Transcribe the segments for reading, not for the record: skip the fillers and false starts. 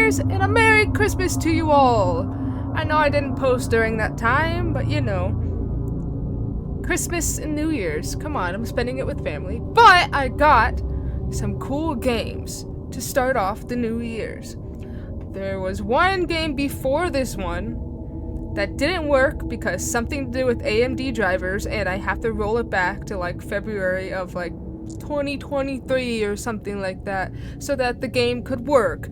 Year's and a Merry Christmas to you all. I know I didn't post during that time, but you know, Christmas and New Year's. Come on, I'm spending it with family. But I got some cool games to start off the New Year's. There was one game before this one that didn't work because something to do with AMD drivers, and I have to roll it back to like February of like 2023 or something like that so that the game could work.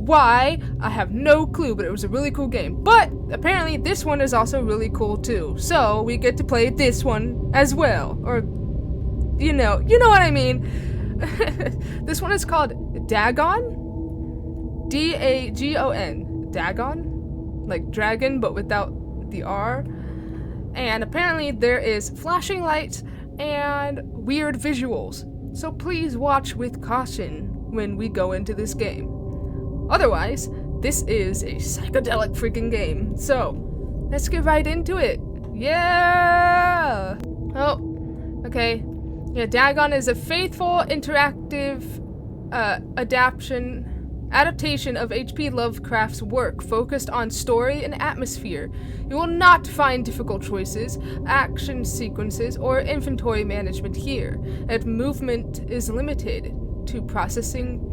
Why? I have no clue, but it was a really cool game. But apparently this one is also really cool too. So we get to play this one as well. Or, you know what I mean. This one is called Dagon. Dagon. Dagon? Like dragon, but without the R. And apparently there is flashing lights and weird visuals. So please watch with caution when we go into this game. Otherwise, this is a psychedelic freaking game. So, let's get right into it. Yeah! Oh, okay. Yeah, Dagon is a faithful, interactive adaptation of Hp Lovecraft's work focused on story and atmosphere. You will not find difficult choices, action sequences, or inventory management here, and movement is limited to progressing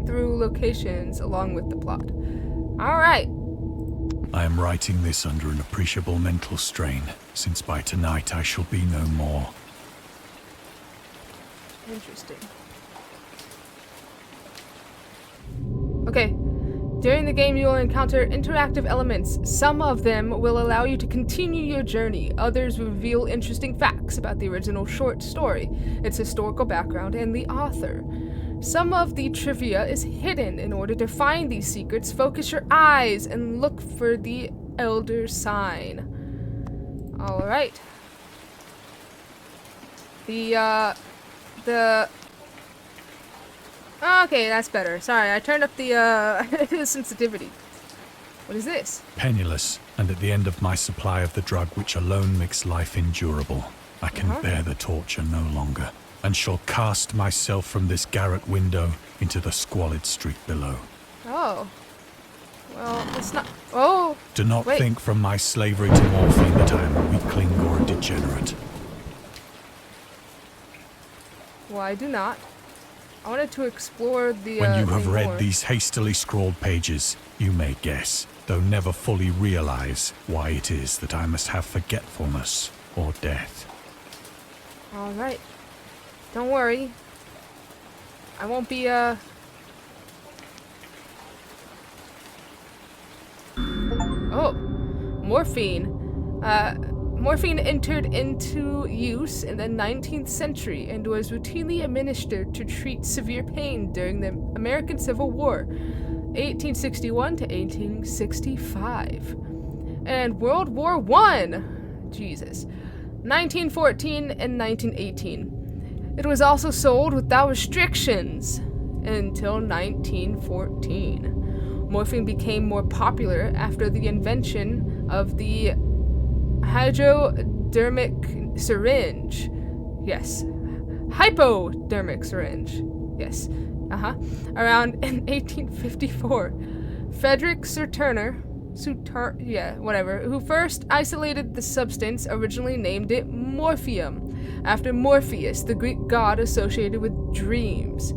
through locations along with the plot. Alright. I am writing this under an appreciable mental strain, since by tonight I shall be no more. Interesting. Okay. During the game, you will encounter interactive elements. Some of them will allow you to continue your journey. Others reveal interesting facts about the original short story, its historical background, and the author. Some of the trivia is hidden. In order to find these secrets, focus your eyes and look for the Elder Sign. Alright. Okay, that's better. Sorry, I turned up the sensitivity. What is this? Penniless, and at the end of my supply of the drug which alone makes life endurable, I can bear the torture no longer, and shall cast myself from this garret window into the squalid street below. Oh. Well, it's not... Oh! Do not Wait. think from my slavery to morphine that I am a weakling or a degenerate. Well, I do not. I wanted to explore the, When you have thing read more. these hastily scrawled pages, you may guess, though never fully realize, why it is that I must have forgetfulness or death. Alright. Don't worry. I won't be, Oh! Morphine. Morphine entered into use in the 19th century and was routinely administered to treat severe pain during the American Civil War, 1861 to 1865, and World War I, Jesus, 1914 and 1918. It was also sold without restrictions until 1914. Morphine became more popular after the invention of the hypodermic syringe. Yes. Hypodermic syringe. Yes. Around in 1854. Frederick who first isolated the substance, originally named it morphium, after Morpheus, the Greek god associated with dreams.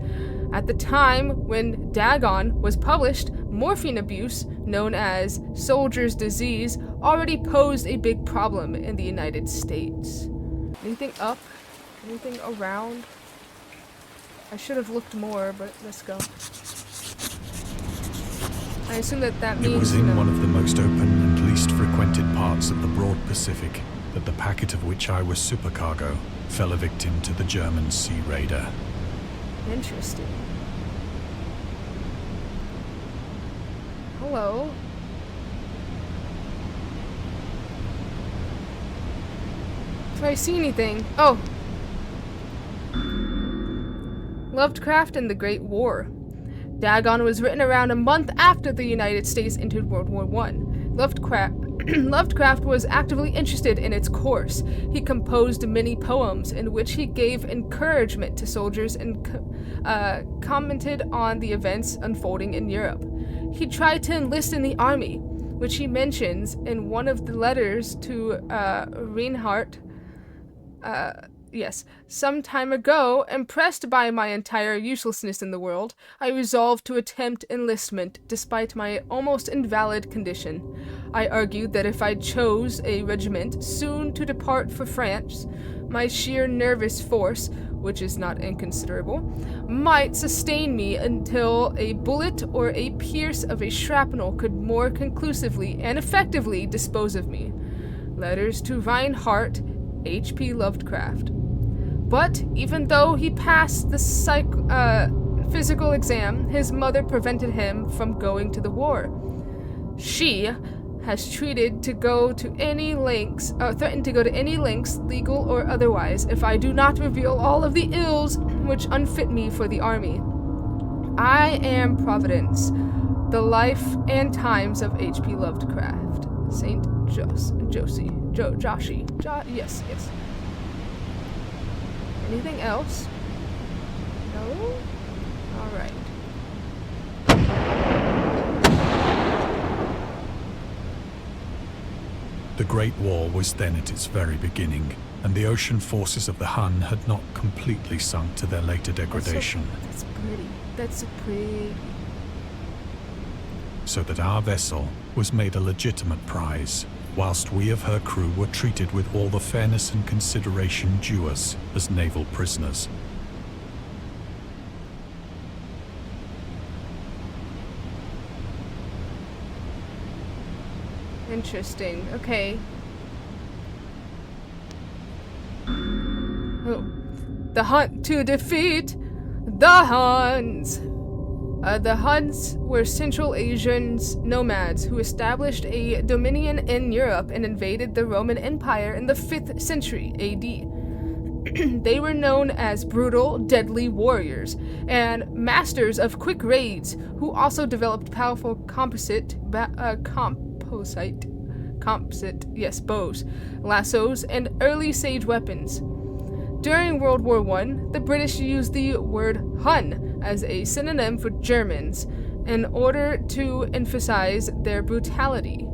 At the time when Dagon was published, morphine abuse, known as soldier's disease, already posed a big problem in the United States. Anything up? Anything around? I should have looked more, but let's go. I assume that means... It was in one of the most open and least frequented parts of the broad Pacific that the packet of which I was supercargo fell a victim to the German sea raider. Interesting. Hello. Do I see anything? Oh. Lovecraft and the Great War. Dagon was written around a month after the United States entered World War I. Lovecraft was actively interested in its course. He composed many poems in which he gave encouragement to soldiers and commented on the events unfolding in Europe. He tried to enlist in the army, which he mentions in one of the letters to Reinhardt. Some time ago, impressed by my entire uselessness in the world, I resolved to attempt enlistment despite my almost invalid condition. I argued that if I chose a regiment soon to depart for France, my sheer nervous force, which is not inconsiderable, might sustain me until a bullet or a pierce of a shrapnel could more conclusively and effectively dispose of me. Letters to Reinhardt, H.P. Lovecraft. But even though he passed the physical exam, his mother prevented him from going to the war. She has threatened to go to any lengths, legal or otherwise, if I do not reveal all of the ills which unfit me for the army. I am Providence, the life and times of H.P. Lovecraft. Saint Josie. Yes. Anything else? No? Alright. The Great War was then at its very beginning, and the ocean forces of the Hun had not completely sunk to their later degradation. That's so pretty. So that our vessel was made a legitimate prize, whilst we of her crew were treated with all the fairness and consideration due us as naval prisoners. Interesting. Okay. Oh. The hunt to defeat the Huns. The Huns were Central Asian nomads who established a dominion in Europe and invaded the Roman Empire in the 5th century AD. They were known as brutal, deadly warriors and masters of quick raids who also developed powerful composite bows, lassos, and early siege weapons. During World War I, the British used the word Hun as a synonym for Germans in order to emphasize their brutality.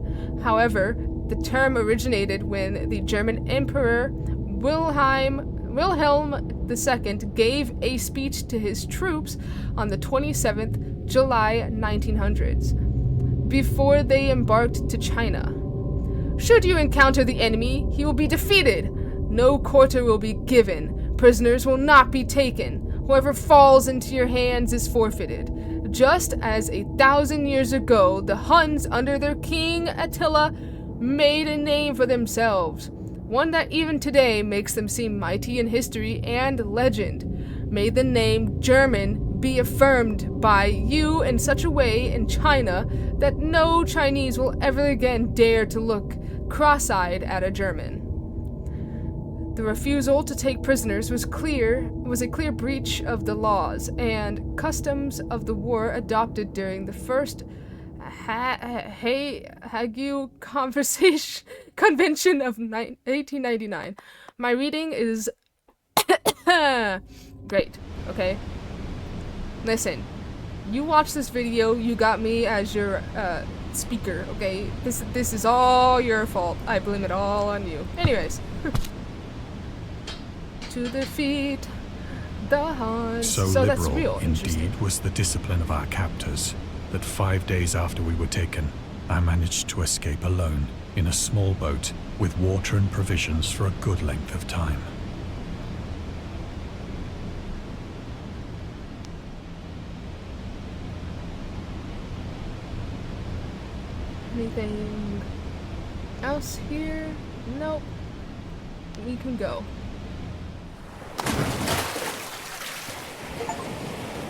However, the term originated when the German Emperor Wilhelm II gave a speech to his troops on the 27th July 1900s, before they embarked to China. Should you encounter the enemy, he will be defeated. No quarter will be given. Prisoners will not be taken. Whoever falls into your hands is forfeited. Just as 1,000 years ago, the Huns, under their king Attila, made a name for themselves, one that even today makes them seem mighty in history and legend. May the name German be affirmed by you in such a way in China that no Chinese will ever again dare to look cross-eyed at a German. The refusal to take prisoners was a clear breach of the laws and customs of the war adopted during the first Hague Convention of 1899. My reading is great, okay? Listen, you watch this video, you got me as your speaker, okay? This is all your fault. I blame it all on you. Anyways. To defeat the Huns. So that's liberal, real. indeed, was the discipline of our captors, that 5 days after we were taken, I managed to escape alone in a small boat with water and provisions for a good length of time. Anything else here? Nope. We can go.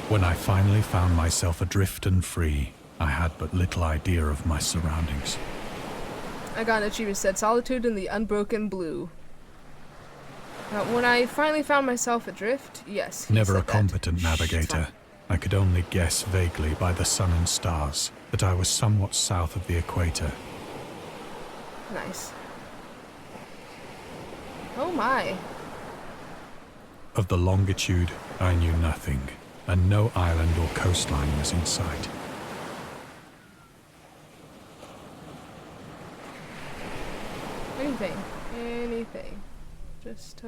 When I finally found myself adrift and free, I had but little idea of my surroundings. I got an achievement said Solitude in the Unbroken Blue. When I finally found myself adrift, yes. Never a competent navigator, I could only guess vaguely by the sun and stars that I was somewhat south of the equator. Nice. Oh my. Of the longitude, I knew nothing, and no island or coastline was in sight. Anything. Just,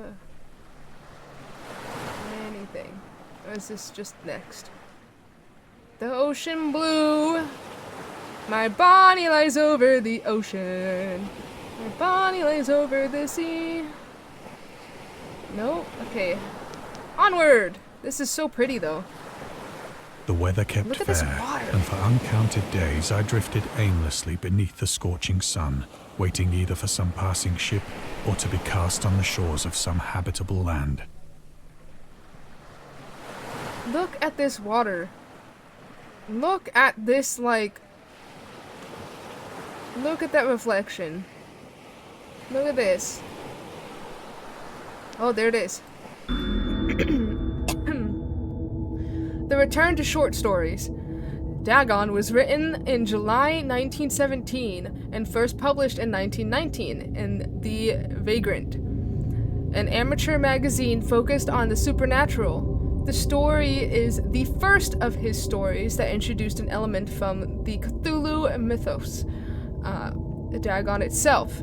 anything. Or is this just next? The ocean blue. My body lies over the ocean. My body lies over the sea. Nope. Okay. Onward! This is so pretty, though. The weather kept Look at this fair, water. and for uncounted days I drifted aimlessly beneath the scorching sun, waiting either for some passing ship or to be cast on the shores of some habitable land. Look at this water. Look at this, like... Look at that reflection. Look at this. Oh, there it is. The Return to Short Stories. Dagon was written in July 1917 and first published in 1919 in The Vagrant, an amateur magazine focused on the supernatural. The story is the first of his stories that introduced an element from the Cthulhu mythos. Dagon itself.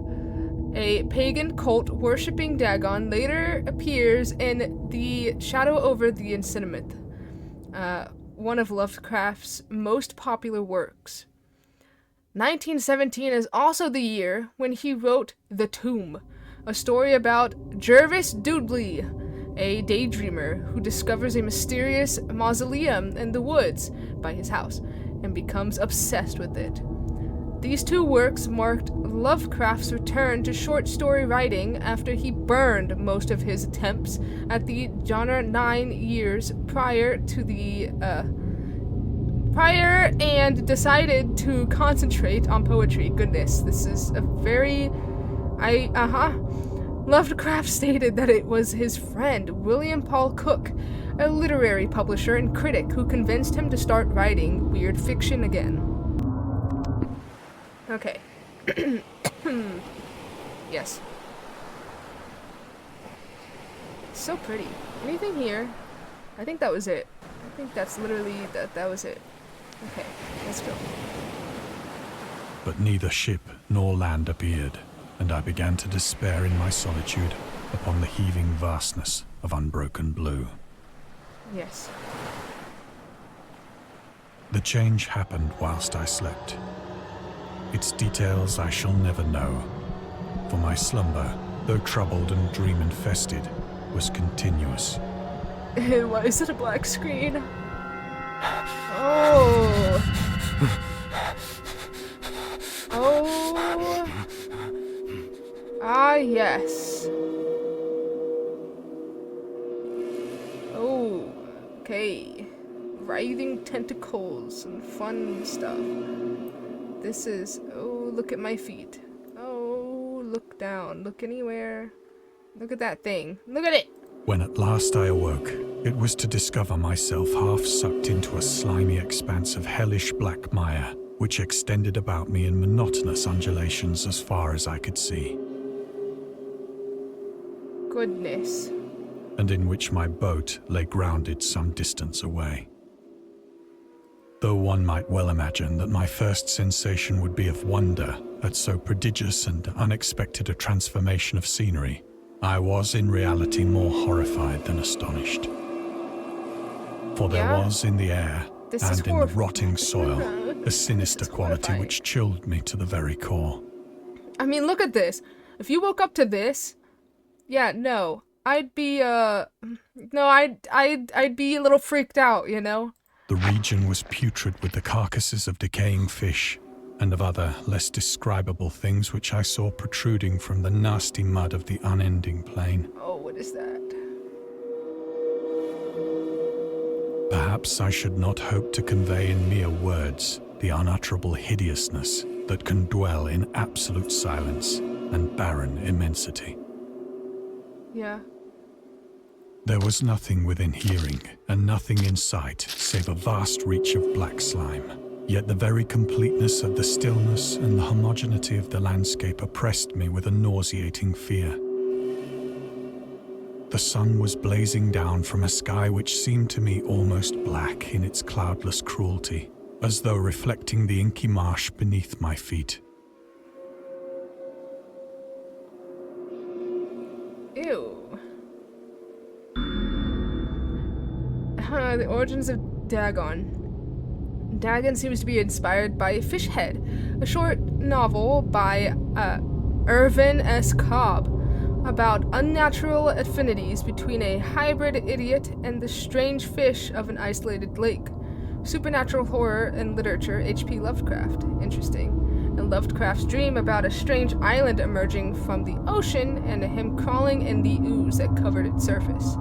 A pagan cult worshipping Dagon later appears in The Shadow over the Ensinamith, one of Lovecraft's most popular works. 1917 is also the year when he wrote The Tomb, a story about Jervis Dudley, a daydreamer who discovers a mysterious mausoleum in the woods by his house and becomes obsessed with it. These two works marked Lovecraft's return to short story writing after he burned most of his attempts at the genre 9 years prior and decided to concentrate on poetry. Goodness, this is a very... Lovecraft stated that it was his friend, William Paul Cook, a literary publisher and critic, who convinced him to start writing weird fiction again. Okay. Yes. So pretty. Anything here? I think that was it. I think that's literally, that was it. Okay, let's go. But neither ship nor land appeared, and I began to despair in my solitude upon the heaving vastness of unbroken blue. Yes. The change happened whilst I slept. Its details I shall never know, for my slumber, though troubled and dream-infested, was continuous. Why is it a black screen? Oh. Oh. Ah, yes. Oh. Okay. Writhing tentacles and fun stuff. This is... Oh, look at my feet. Oh, look down. Look anywhere. Look at that thing. Look at it! When at last I awoke, it was to discover myself half sucked into a slimy expanse of hellish black mire, which extended about me in monotonous undulations as far as I could see. Goodness. And in which my boat lay grounded some distance away. Though one might well imagine that my first sensation would be of wonder at so prodigious and unexpected a transformation of scenery, I was in reality more horrified than astonished. For there was in the air and in the rotting soil a sinister quality which chilled me to the very core. I mean, look at this. If you woke up to this, yeah, no, I'd be I'd be a little freaked out, you know? The region was putrid with the carcasses of decaying fish and of other, less describable things which I saw protruding from the nasty mud of the unending plain. Oh, what is that? Perhaps I should not hope to convey in mere words the unutterable hideousness that can dwell in absolute silence and barren immensity. Yeah. There was nothing within hearing, and nothing in sight, save a vast reach of black slime, Yet the very completeness of the stillness and the homogeneity of the landscape oppressed me with a nauseating fear. The sun was blazing down from a sky which seemed to me almost black in its cloudless cruelty, as though reflecting the inky marsh beneath my feet. Ew. The origins of Dagon. Dagon seems to be inspired by Fishhead, a short novel by Irvin S. Cobb about unnatural affinities between a hybrid idiot and the strange fish of an isolated lake. Supernatural horror and literature, H.P. Lovecraft. Interesting. And Lovecraft's dream about a strange island emerging from the ocean and him crawling in the ooze that covered its surface.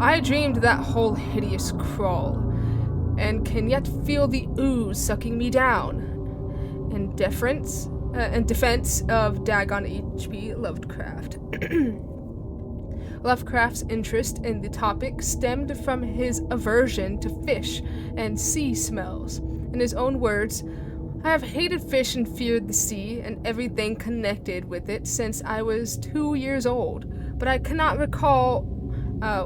I dreamed that whole hideous crawl, and can yet feel the ooze sucking me down. In defense of Dagon H.P. Lovecraft. Lovecraft's interest in the topic stemmed from his aversion to fish and sea smells. In his own words, I have hated fish and feared the sea and everything connected with it since I was 2 years old, but I cannot recall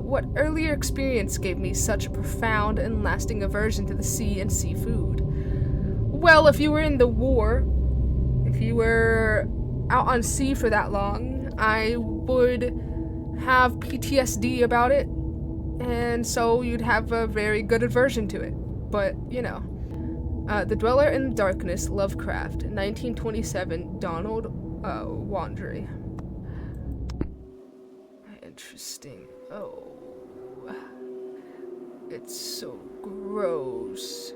what earlier experience gave me such a profound and lasting aversion to the sea and seafood. Well, if you were in the war, if you were out on sea for that long, I would have PTSD about it, and so you'd have a very good aversion to it. But, you know. The Dweller in the Darkness, Lovecraft, 1927, Donald Wandry. Interesting. Oh. It's so gross.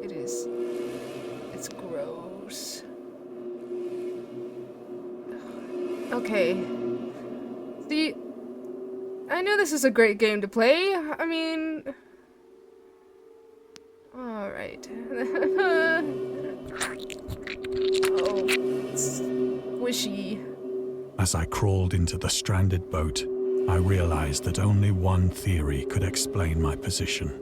It is. It's gross. Okay. See, I knew this was a great game to play. I mean... Alright. Oh, it's squishy. As I crawled into the stranded boat, I realized that only one theory could explain my position.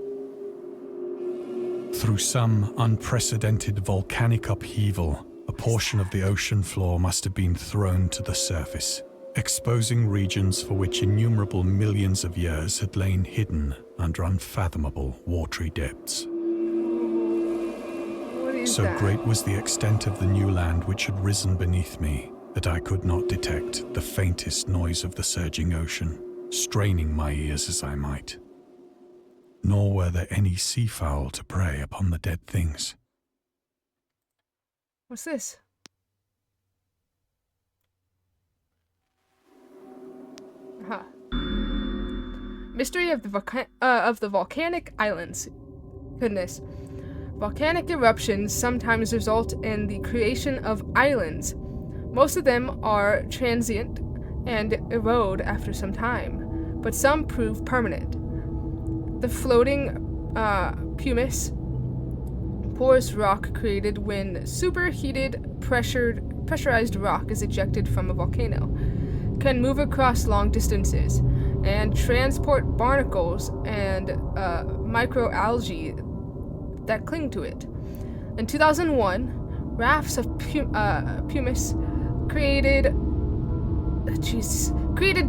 Through some unprecedented volcanic upheaval, a portion of the ocean floor must have been thrown to the surface, exposing regions for which innumerable millions of years had lain hidden under unfathomable watery depths. So great was the extent of the new land which had risen beneath me that I could not detect the faintest noise of the surging ocean, straining my ears as I might. Nor were there any seafowl to prey upon the dead things. What's this? Huh. Mystery of the volcanic islands. Goodness. Volcanic eruptions sometimes result in the creation of islands. Most of them are transient and erode after some time, but some prove permanent. The floating pumice, porous rock created when superheated pressurized rock is ejected from a volcano, can move across long distances and transport barnacles and microalgae that cling to it. In 2001, rafts of pumice created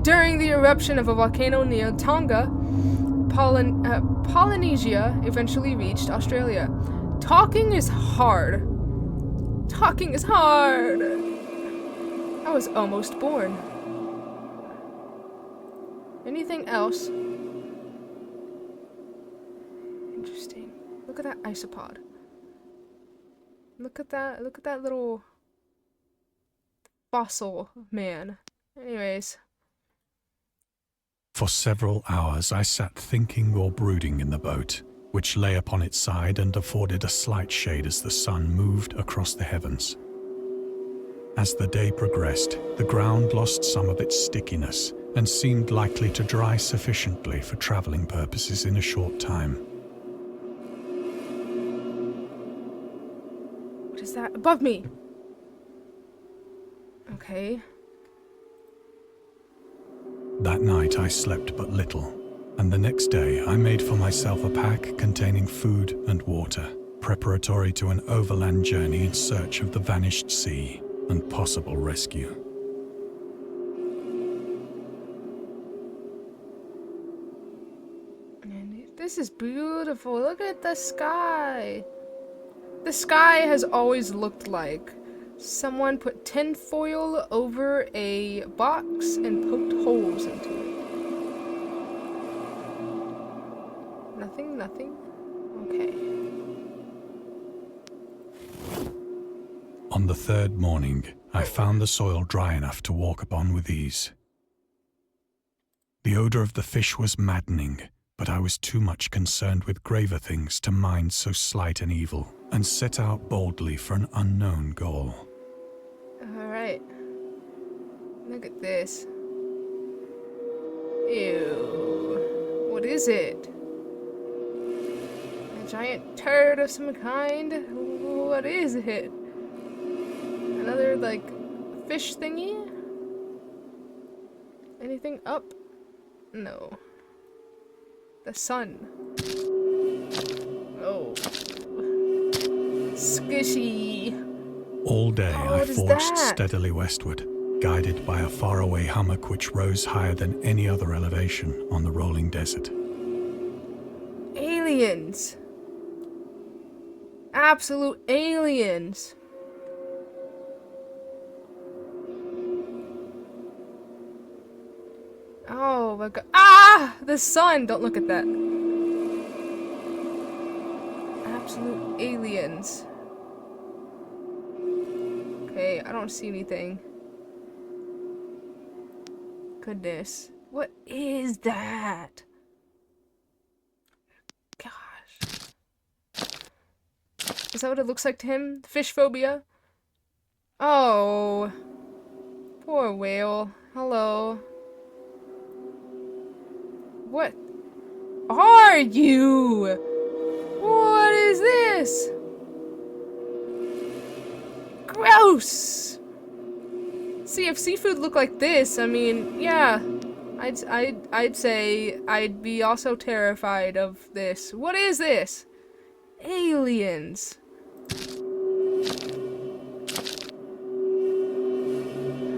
during the eruption of a volcano near Tonga, Polynesia, eventually reached Australia. Talking is hard. Talking is hard. I was almost born. Anything else? Interesting. Look at that isopod. Look at that little fossil man. Anyways. For several hours I sat thinking or brooding in the boat, which lay upon its side and afforded a slight shade as the sun moved across the heavens. As the day progressed, the ground lost some of its stickiness and seemed likely to dry sufficiently for traveling purposes in a short time. What is that? Above me! Okay. That night I slept but little, and the next day I made for myself a pack containing food and water, preparatory to an overland journey in search of the vanished sea and possible rescue. This is beautiful. Look at the sky. The sky has always looked like someone put tinfoil over a box and poked holes into it. Nothing? Okay. On the third morning, I found the soil dry enough to walk upon with ease. The odor of the fish was maddening, but I was too much concerned with graver things to mind so slight an evil, and set out boldly for an unknown goal. Alright. Look at this. Ew. What is it? A giant turd of some kind? What is it? Another, like, fish thingy? Anything up? No. The sun. Oh. Squishy. All day I forged that? steadily westward, guided by a faraway hummock which rose higher than any other elevation on the rolling desert. Aliens. Absolute aliens. Oh my god. Ah! The sun! Don't look at that. Absolute aliens. Okay, I don't see anything. Goodness. What is that? Gosh. Is that what it looks like to him? Fish phobia? Oh. Poor whale. Hello. What are you? What is this? Gross! See, if seafood looked like this, I mean, yeah, I'd say I'd be also terrified of this. What is this? Aliens.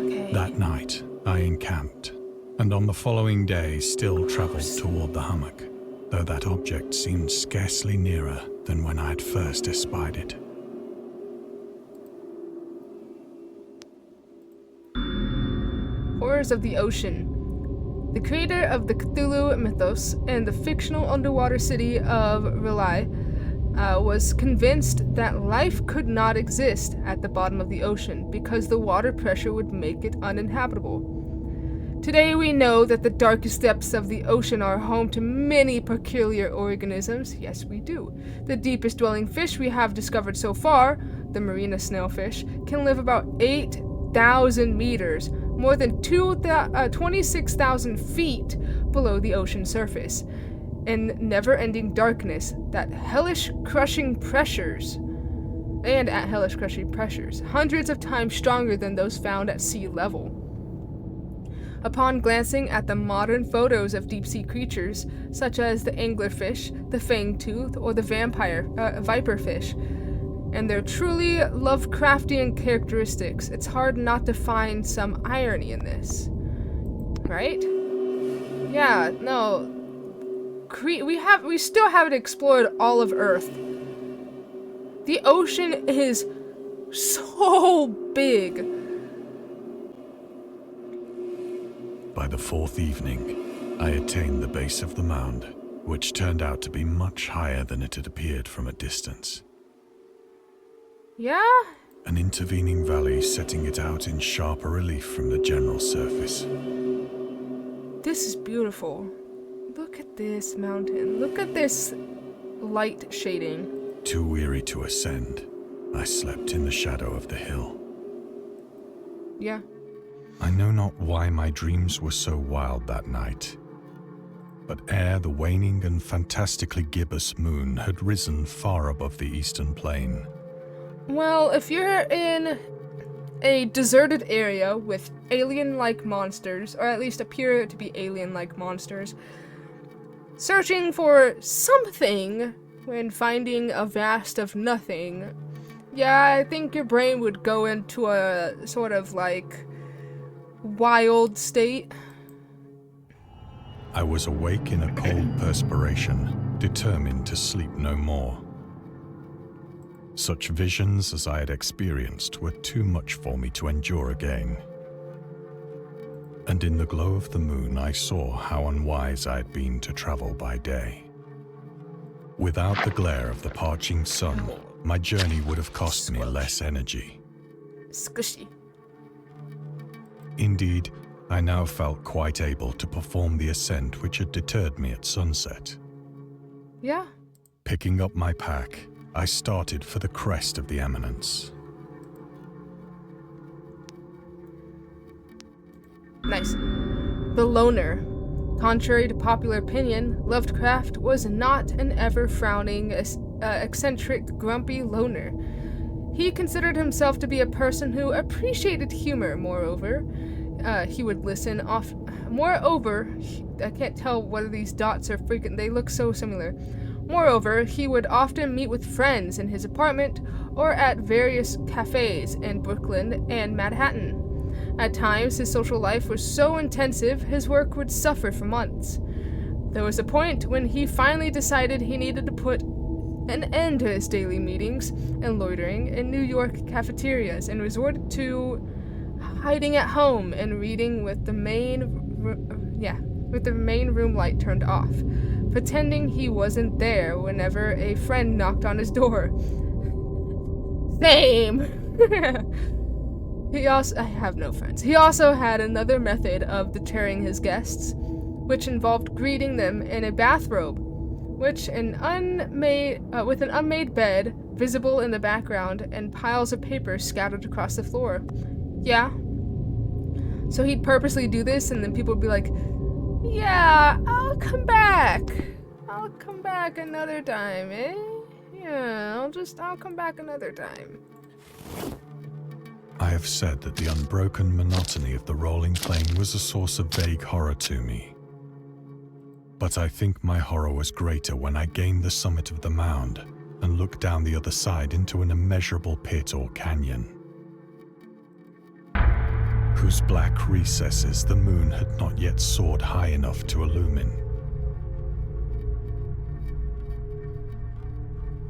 Okay. That night, I encamped, and on the following day still travelled toward the hummock, though that object seemed scarcely nearer than when I had first espied it. Horrors of the Ocean. The creator of the Cthulhu mythos and the fictional underwater city of R'lyeh was convinced that life could not exist at the bottom of the ocean because the water pressure would make it uninhabitable. Today we know that the darkest depths of the ocean are home to many peculiar organisms. Yes, we do. The deepest dwelling fish we have discovered so far, the marina snailfish, can live about 8,000 meters, more than 26,000 feet below the ocean surface, in never-ending darkness that hellish crushing pressures, hundreds of times stronger than those found at sea level. Upon glancing at the modern photos of deep-sea creatures, such as the anglerfish, the fangtooth, or the viperfish, and their truly Lovecraftian characteristics, it's hard not to find some irony in this. Right? Yeah, no. We still haven't explored all of Earth. The ocean is so big. By the fourth evening, I attained the base of the mound, which turned out to be much higher than it had appeared from a distance. Yeah? An intervening valley setting it out in sharper relief from the general surface. This is beautiful. Look at this mountain. Look at this light shading. Too weary to ascend, I slept in the shadow of the hill. Yeah. I know not why my dreams were so wild that night, but ere the waning and fantastically gibbous moon had risen far above the eastern plain. Well, if you're in a deserted area with alien-like monsters, or at least appear to be alien-like monsters, searching for something when finding a vast of nothing. Yeah, I think your brain would go into a sort of like wild state. I was awake in a cold perspiration, determined to sleep no more. Such visions as I had experienced were too much for me to endure again. And in the glow of the moon I saw how unwise I had been to travel by day. Without the glare of the parching sun, my journey would have cost me less energy. Squishy. Indeed, I now felt quite able to perform the ascent which had deterred me at sunset. Yeah. Picking up my pack, I started for the crest of the eminence. Nice. The loner. Contrary to popular opinion, Lovecraft was not an ever-frowning, eccentric, grumpy loner. He considered himself to be a person who appreciated humor, moreover. He would listen off. Moreover, I can't tell whether these dots are freaking. They look so similar. Moreover, he would often meet with friends in his apartment or at various cafes in Brooklyn and Manhattan. At times, his social life was so intensive, his work would suffer for months. There was a point when he finally decided he needed to put an end to his daily meetings and loitering in New York cafeterias and resorted to hiding at home and reading with the main room light turned off, pretending he wasn't there whenever a friend knocked on his door. Same. I have no friends. He also had another method of deterring his guests, which involved greeting them in a bathrobe, with an unmade bed visible in the background and piles of paper scattered across the floor. Yeah. So he'd purposely do this, and then people would be like, yeah, I'll come back. I'll come back another time, eh? Yeah, I'll come back another time. I have said that the unbroken monotony of the rolling plain was a source of vague horror to me. But I think my horror was greater when I gained the summit of the mound and looked down the other side into an immeasurable pit or canyon, whose black recesses the moon had not yet soared high enough to illumine.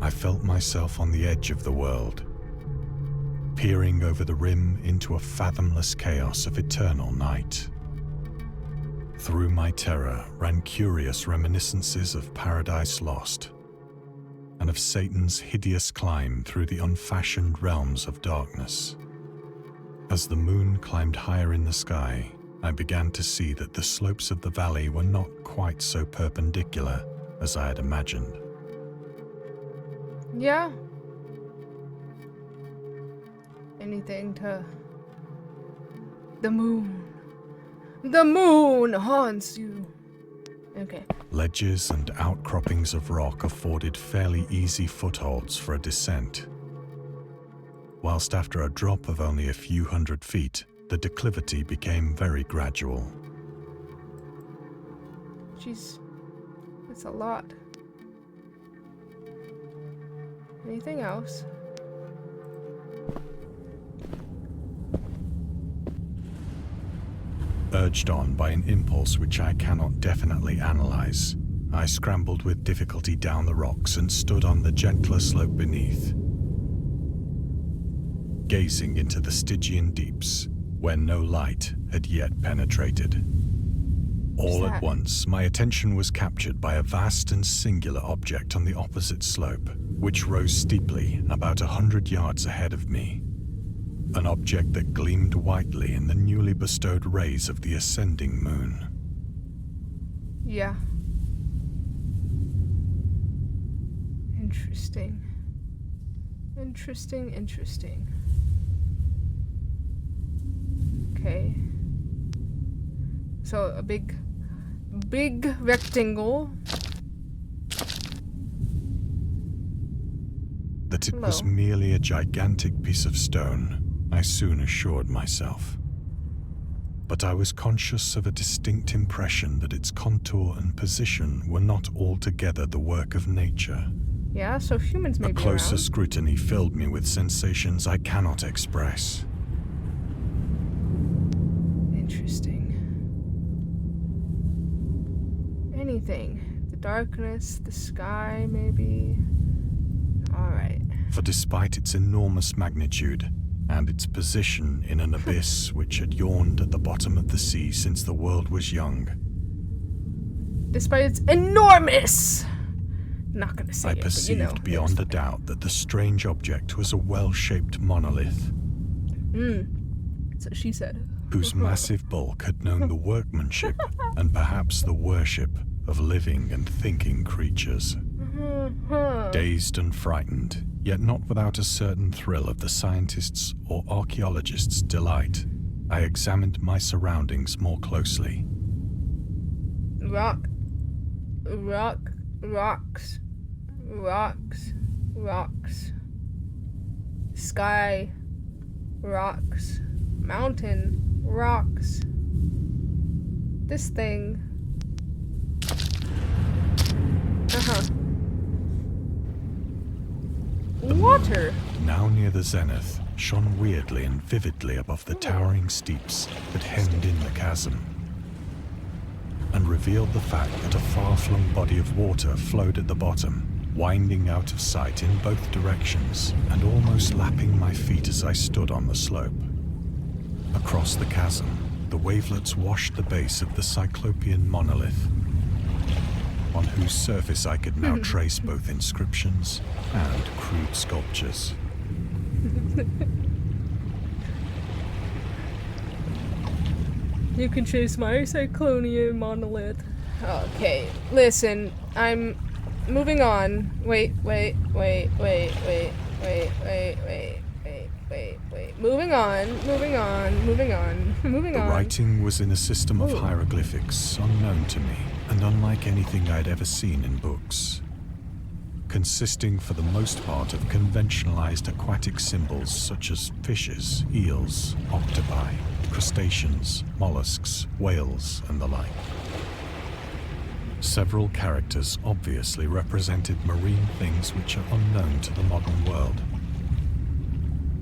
I felt myself on the edge of the world, peering over the rim into a fathomless chaos of eternal night. Through my terror ran curious reminiscences of Paradise Lost, and of Satan's hideous climb through the unfashioned realms of darkness. As the moon climbed higher in the sky, I began to see that the slopes of the valley were not quite so perpendicular as I had imagined. Yeah. Anything to... The moon. The moon haunts you. Okay. Ledges and outcroppings of rock afforded fairly easy footholds for a descent, whilst after a drop of only a few hundred feet, the declivity became very gradual. Jeez. That's a lot. Anything else? Urged on by an impulse which I cannot definitely analyze, I scrambled with difficulty down the rocks and stood on the gentler slope beneath, gazing into the Stygian deeps, where no light had yet penetrated. All at once, my attention was captured by a vast and singular object on the opposite slope, which rose steeply about 100 yards ahead of me. An object that gleamed whitely in the newly bestowed rays of the ascending moon. Yeah. Interesting. Interesting. Okay. So a big rectangle. That it was merely a gigantic piece of stone, I soon assured myself. but I was conscious of a distinct impression that its contour and position were not altogether the work of nature. Yeah, so humans may A be closer around. scrutiny filled me with sensations I cannot express. Interesting. Anything. The darkness, the sky, maybe. Alright. For despite its enormous magnitude, and its position in an abyss which had yawned at the bottom of the sea since the world was young, Despite its enormous! Not gonna say I it, but perceived you know. beyond a doubt that the strange object was a well-shaped monolith, So she said. whose massive bulk had known the workmanship and perhaps the worship of living and thinking creatures. Dazed and frightened, yet not without a certain thrill of the scientist's or archaeologist's delight, I examined my surroundings more closely. Rocks. Sky, rocks, mountain, rocks. This thing. Water. Now near the zenith, shone weirdly and vividly above the towering steeps that hemmed in the chasm, and revealed the fact that a far-flung body of water flowed at the bottom, winding out of sight in both directions and almost lapping my feet as I stood on the slope. Across the chasm, the wavelets washed the base of the cyclopean monolith, on whose surface I could now trace both inscriptions and crude sculptures. You can chase my cyclopean monolith. Okay, listen, I'm moving on. Wait. Moving on. The writing was in a system of Ooh. hieroglyphics unknown to me and unlike anything I'd ever seen in books, consisting for the most part of conventionalized aquatic symbols such as fishes, eels, octopi, crustaceans, mollusks, whales, and the like. Several characters obviously represented marine things which are unknown to the modern world,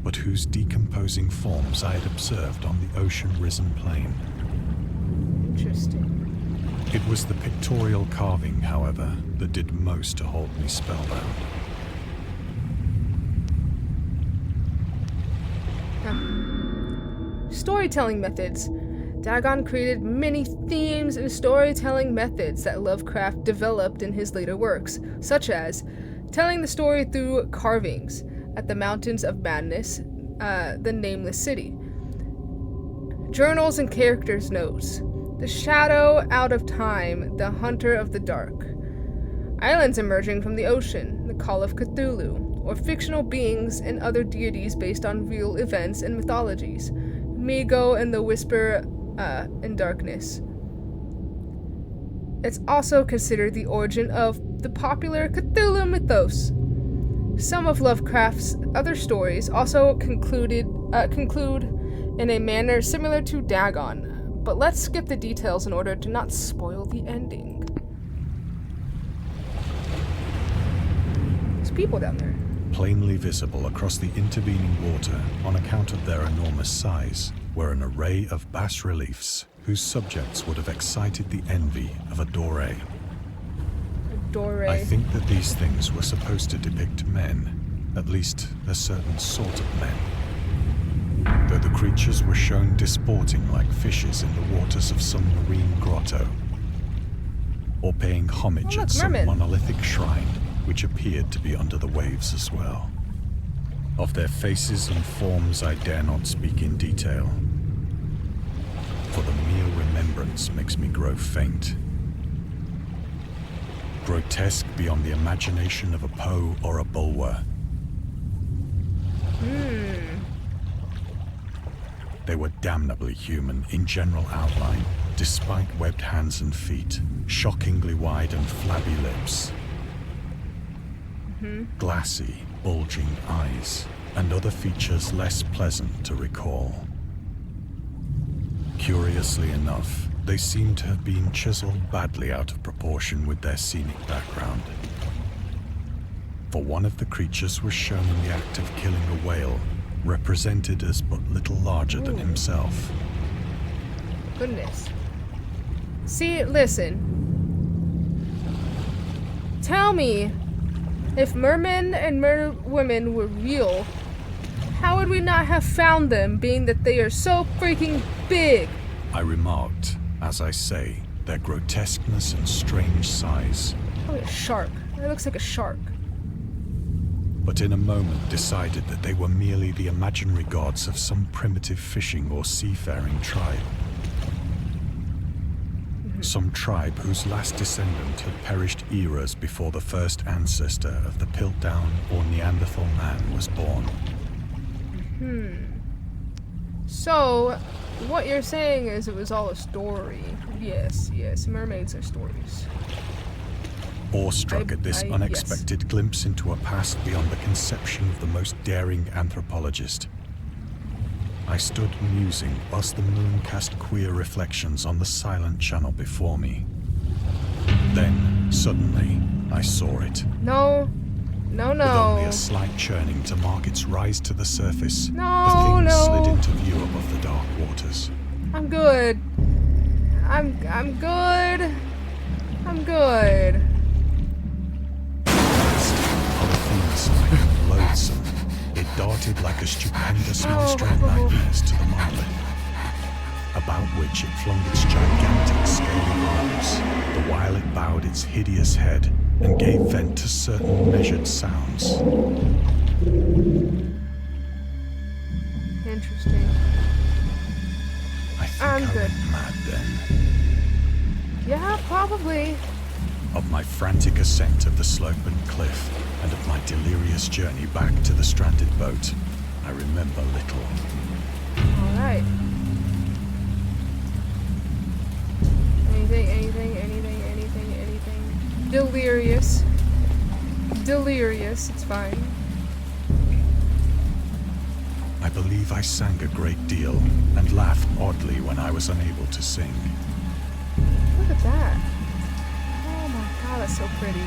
but whose decomposing forms I had observed on the ocean-risen plain. Interesting. It was the pictorial carving, however, that did most to hold me spellbound. Storytelling methods. Dagon created many themes and storytelling methods that Lovecraft developed in his later works, such as telling the story through carvings at the Mountains of Madness, the Nameless City, journals and characters' notes, the Shadow Out of Time, the Hunter of the Dark, islands emerging from the ocean, the Call of Cthulhu, or fictional beings and other deities based on real events and mythologies, Migo and the Whisper in Darkness. It's also considered the origin of the popular Cthulhu mythos. Some of Lovecraft's other stories also conclude in a manner similar to Dagon, but let's skip the details in order to not spoil the ending. There's people down there. Plainly visible across the intervening water on account of their enormous size were an array of bas-reliefs whose subjects would have excited the envy of a doré. I think that these things were supposed to depict men, at least a certain sort of men. Though the creatures were shown disporting like fishes in the waters of some marine grotto, or paying homage at some monolithic shrine which appeared to be under the waves as well. Of their faces and forms I dare not speak in detail, for the mere remembrance makes me grow faint. Grotesque beyond the imagination of a Poe or a Bulwer. They were damnably human in general outline, despite webbed hands and feet, shockingly wide and flabby lips, glassy, bulging eyes, and other features less pleasant to recall. Curiously enough, they seem to have been chiseled badly out of proportion with their scenic background. For one of the creatures was shown in the act of killing a whale, represented as but little larger than himself. Goodness. See, listen. Tell me, if mermen and merwomen were real, how would we not have found them, being that they are so freaking big? I remarked, as I say, their grotesqueness and strange size. Oh, a shark. That looks like a shark. But in a moment decided that they were merely the imaginary gods of some primitive fishing or seafaring tribe. Some tribe whose last descendant had perished eras before the first ancestor of the Piltdown or Neanderthal man was born. So, what you're saying is it was all a story. Yes, mermaids are stories. Awestruck at this unexpected glimpse into a past beyond the conception of the most daring anthropologist, I stood musing whilst the moon cast queer reflections on the silent channel before me. Then, suddenly, I saw it. No. With only a slight churning to mark its rise to the surface, the thing slid into view above the dark waters. I'm good. I'm good. I'm good. Polyphemus-like and loathsome, it darted like a stupendous monster of nightmares to the marlin, about which it flung its gigantic scaly arms, the while it bowed its hideous head and gave vent to certain measured sounds. Interesting. I think I went mad then. Yeah, probably. Of my frantic ascent of the slope and cliff, and of my delirious journey back to the stranded boat, I remember little. Alright. Anything. Delirious, it's fine. I believe I sang a great deal, and laughed oddly when I was unable to sing. Look at that. Oh my god, that's so pretty.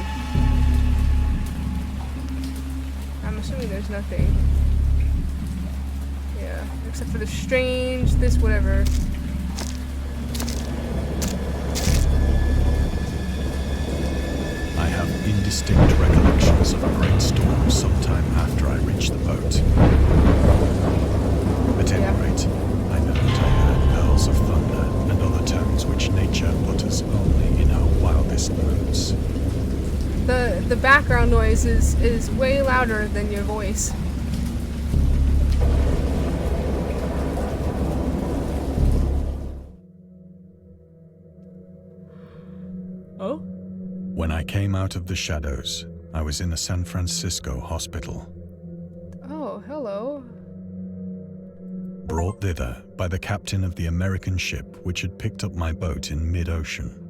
I'm assuming there's nothing. Yeah, except for this whatever. I have indistinct recollections of a great storm sometime after I reached the boat. At any rate, I know that I heard pearls of thunder and other tones which nature utters only in her wildest moods. The background noise is way louder than your voice. Oh? When I came out of the shadows, I was in a San Francisco hospital. Oh, hello. Brought thither by the captain of the American ship which had picked up my boat in mid-ocean.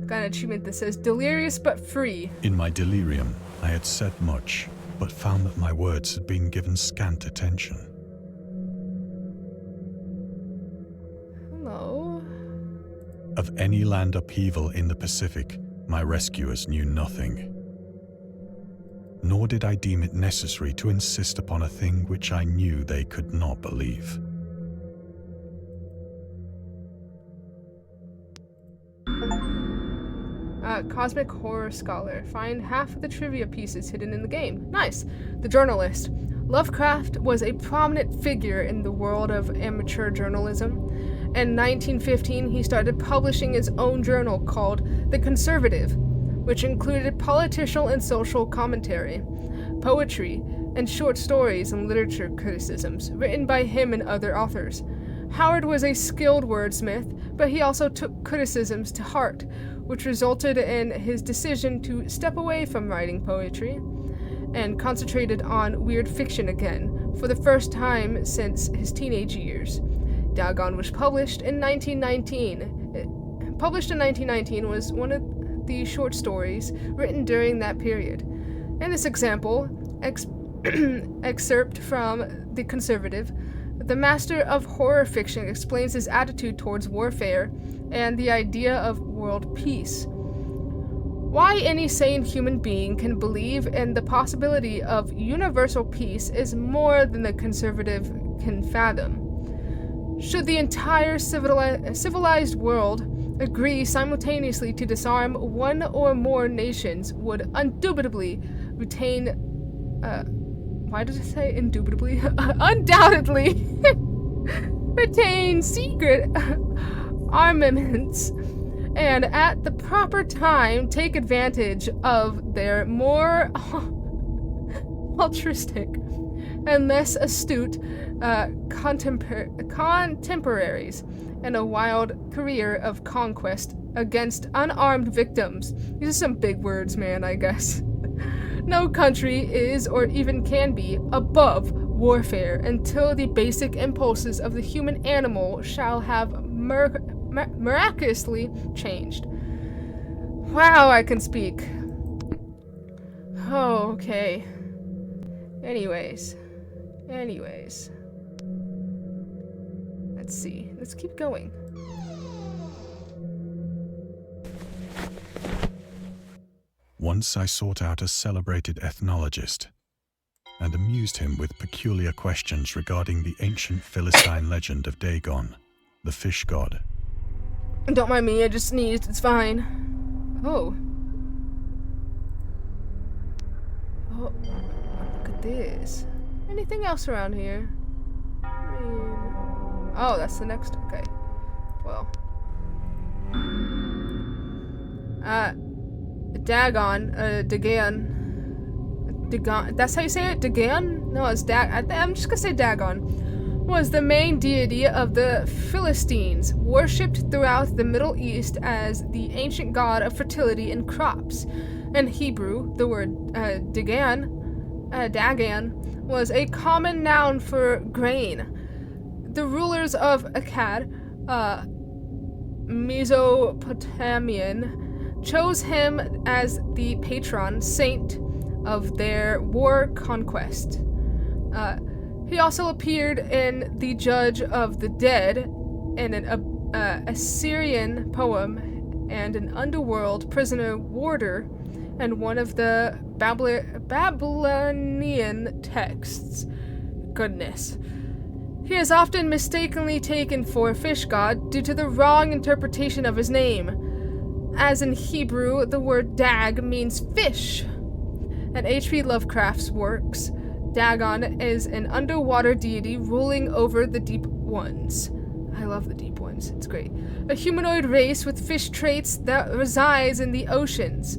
Got an achievement that says delirious but free. In my delirium, I had said much, but found that my words had been given scant attention. Hello. Of any land upheaval in the Pacific, my rescuers knew nothing. Nor did I deem it necessary to insist upon a thing which I knew they could not believe. Cosmic Horror Scholar. Find half of the trivia pieces hidden in the game. Nice. The Journalist. Lovecraft was a prominent figure in the world of amateur journalism. In 1915, he started publishing his own journal called The Conservative, which included political and social commentary, poetry, and short stories and literature criticisms written by him and other authors. Howard was a skilled wordsmith, but he also took criticisms to heart, which resulted in his decision to step away from writing poetry and concentrated on weird fiction again, for the first time since his teenage years. Dagon was published in 1919. Published in 1919 was one of the short stories written during that period. In this example, excerpt from The Conservative, The master of horror fiction explains his attitude towards warfare and the idea of world peace. Why any sane human being can believe in the possibility of universal peace is more than the conservative can fathom. Should the entire civilized world agree simultaneously to disarm, one or more nations would indubitably retain, why did I say indubitably? Undoubtedly retain secret armaments, and at the proper time take advantage of their more altruistic and less astute contemporaries in a wild career of conquest against unarmed victims. These are some big words, man, I guess. No country is, or even can be, above warfare until the basic impulses of the human animal shall have miraculously changed. Wow, I can speak. Oh, okay. Anyways. Let's see. Let's keep going. Once I sought out a celebrated ethnologist and amused him with peculiar questions regarding the ancient Philistine legend of Dagon, the fish god. Don't mind me, I just sneezed, it's fine. Oh, look at this. Anything else around here? I mean... Oh, that's the next, okay. Well. Dagon, that's how you say it? Dagon? No, it's I'm just gonna say Dagon. Was the main deity of the Philistines, worshipped throughout the Middle East as the ancient god of fertility and crops. In Hebrew, the word Dagon, was a common noun for grain. The rulers of Akkad, Mesopotamian, chose him as the patron saint of their war conquest. He also appeared in The Judge of the Dead, in an Assyrian poem, and an underworld prisoner warder, and one of the Babylonian texts. Goodness. He is often mistakenly taken for a fish god due to the wrong interpretation of his name. As in Hebrew, the word dag means fish. In Hp Lovecraft's works, Dagon is an underwater deity ruling over the deep ones. I love the deep ones, it's great. A humanoid race with fish traits that resides in the oceans.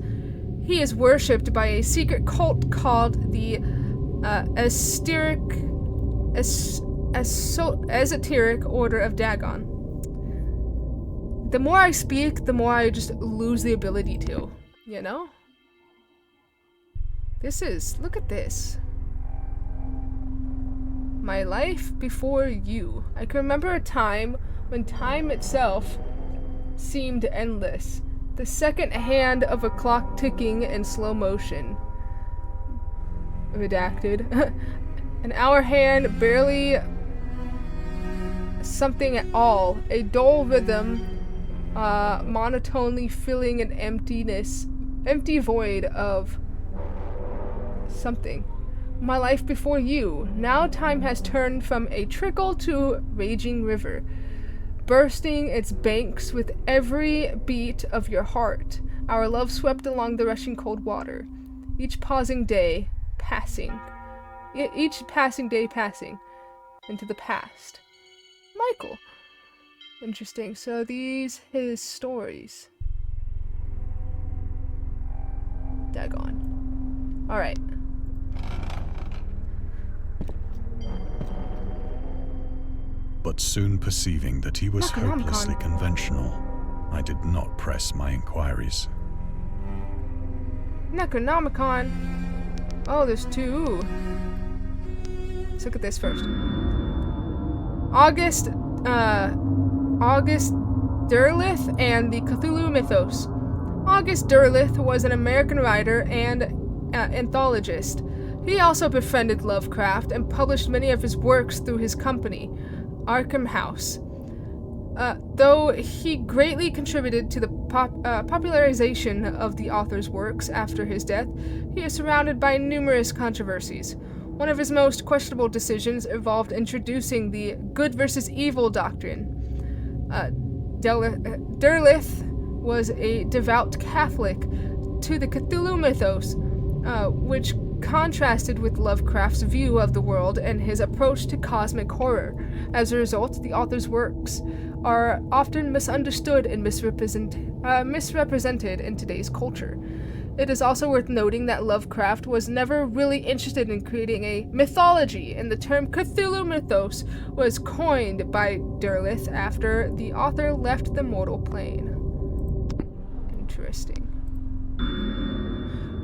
He is worshipped by a secret cult called the Esoteric Order of Dagon. The more I speak, the more I just lose the ability to, you know? Look at this. My life before you. I can remember a time when time itself seemed endless. The second hand of a clock ticking in slow motion. Redacted. An hour hand barely something at all. A dull rhythm, monotonely filling an empty void of something. My life before you. Now time has turned from a trickle to a raging river, bursting its banks with every beat of your heart. Our love swept along the rushing cold water. Each passing day passing into the past. Michael. Interesting. So these his stories. Dagon. Alright. But soon perceiving that he was hopelessly conventional, I did not press my inquiries. Necronomicon. Oh, there's two. Let's look at this first. August Derleth and the Cthulhu Mythos. August Derleth was an American writer and anthologist He also befriended Lovecraft and published many of his works through his company, Arkham House. Though he greatly contributed to the popularization of the author's works after his death, he is surrounded by numerous controversies. One of his most questionable decisions involved introducing the good versus evil doctrine. Derleth was a devout Catholic to the Cthulhu mythos, which contrasted with Lovecraft's view of the world and his approach to cosmic horror. As a result, the author's works are often misunderstood and misrepresented in today's culture. It is also worth noting that Lovecraft was never really interested in creating a mythology, and the term Cthulhu mythos was coined by Derleth after the author left the mortal plane. Interesting.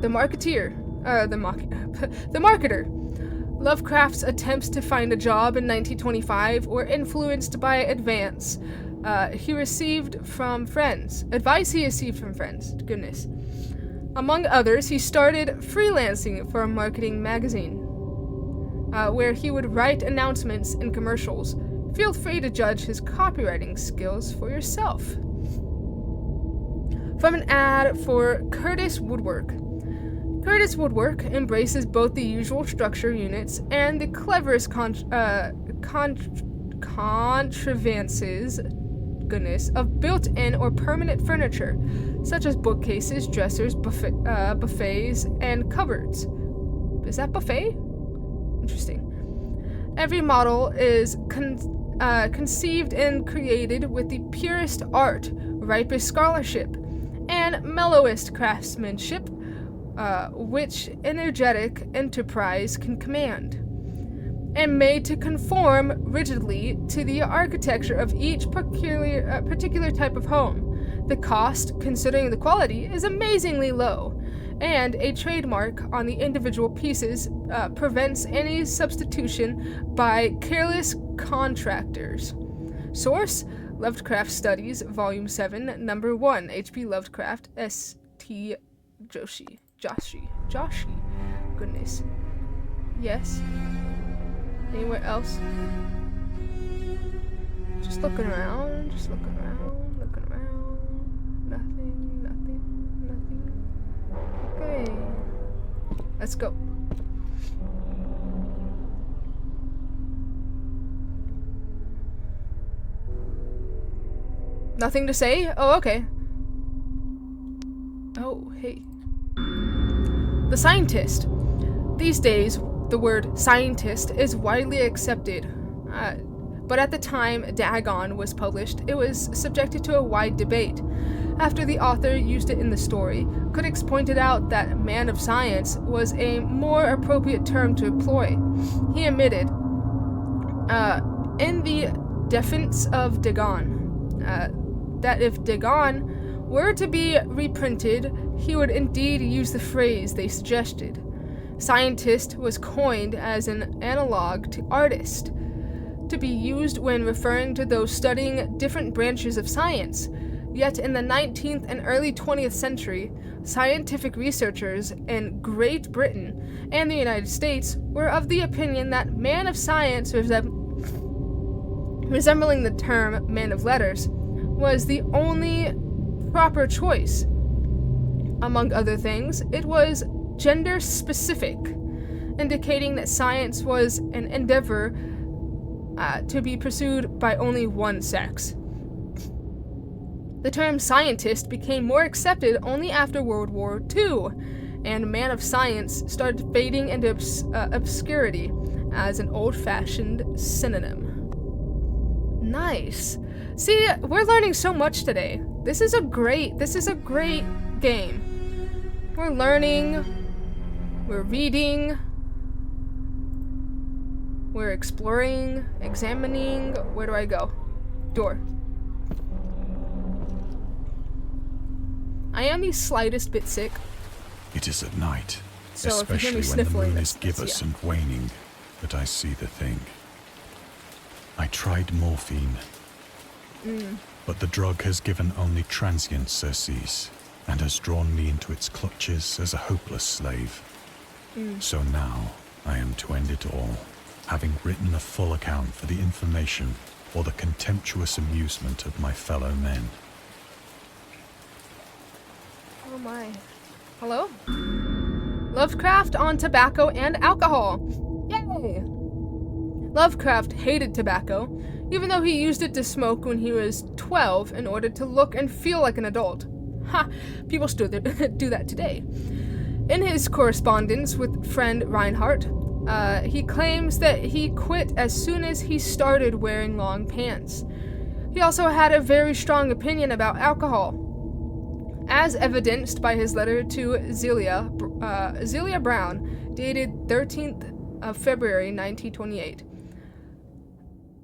The Marketeer. The Marketer. Lovecraft's attempts to find a job in 1925 were influenced by advice he received from friends. Goodness. Among others, he started freelancing for a marketing magazine, where he would write announcements and commercials. Feel free to judge his copywriting skills for yourself. From an ad for Curtis Woodwork. Curtis Woodwork embraces both the usual structure units and the cleverest contrivances of built-in or permanent furniture, such as bookcases, dressers, buffets, and cupboards. Is that buffet? Interesting. Every model is conceived and created with the purest art, ripest scholarship, and mellowest craftsmanship, which energetic enterprise can command, and made to conform rigidly to the architecture of each particular type of home. The cost, considering the quality, is amazingly low, and a trademark on the individual pieces prevents any substitution by careless contractors. Source: Lovecraft Studies, Volume 7, Number 1, Hp Lovecraft, St. Joshi. Goodness. Yes. Anywhere else? Just looking around. Nothing. Okay. Let's go. Nothing to say? Oh, okay. Oh, hey. The Scientist. These days, the word scientist is widely accepted, but at the time Dagon was published, it was subjected to a wide debate. After the author used it in the story, critics pointed out that man of science was a more appropriate term to employ. He admitted, in the defense of Dagon, that if Dagon were to be reprinted, he would indeed use the phrase they suggested. Scientist was coined as an analog to artist, to be used when referring to those studying different branches of science. Yet in the 19th and early 20th century, scientific researchers in Great Britain and the United States were of the opinion that man of science, resembling the term man of letters, was the only proper choice. Among other things, it was gender specific, indicating that science was an endeavor to be pursued by only one sex. The term scientist became more accepted only after World War II, and man of science started fading into obscurity as an old-fashioned synonym. Nice. See, we're learning so much today. This is a great game. We're learning, we're reading, we're exploring, examining. Where do I go? Door. I am the slightest bit sick. It is at night, So if you hear me especially when the sniffling, moon is that's- gibbous and waning, that I see the thing. I tried morphine, but the drug has given only transient surcease and has drawn me into its clutches as a hopeless slave. So now I am to end it all, having written a full account for the information or the contemptuous amusement of my fellow men. Oh my. Hello? Lovecraft on tobacco and alcohol. Yay! Lovecraft hated tobacco, even though he used it to smoke when he was 12 in order to look and feel like an adult. Ha! People still do that today. In his correspondence with friend Reinhardt, he claims that he quit as soon as he started wearing long pants. He also had a very strong opinion about alcohol, as evidenced by his letter to Zelia Brown, dated 13th of February 1928.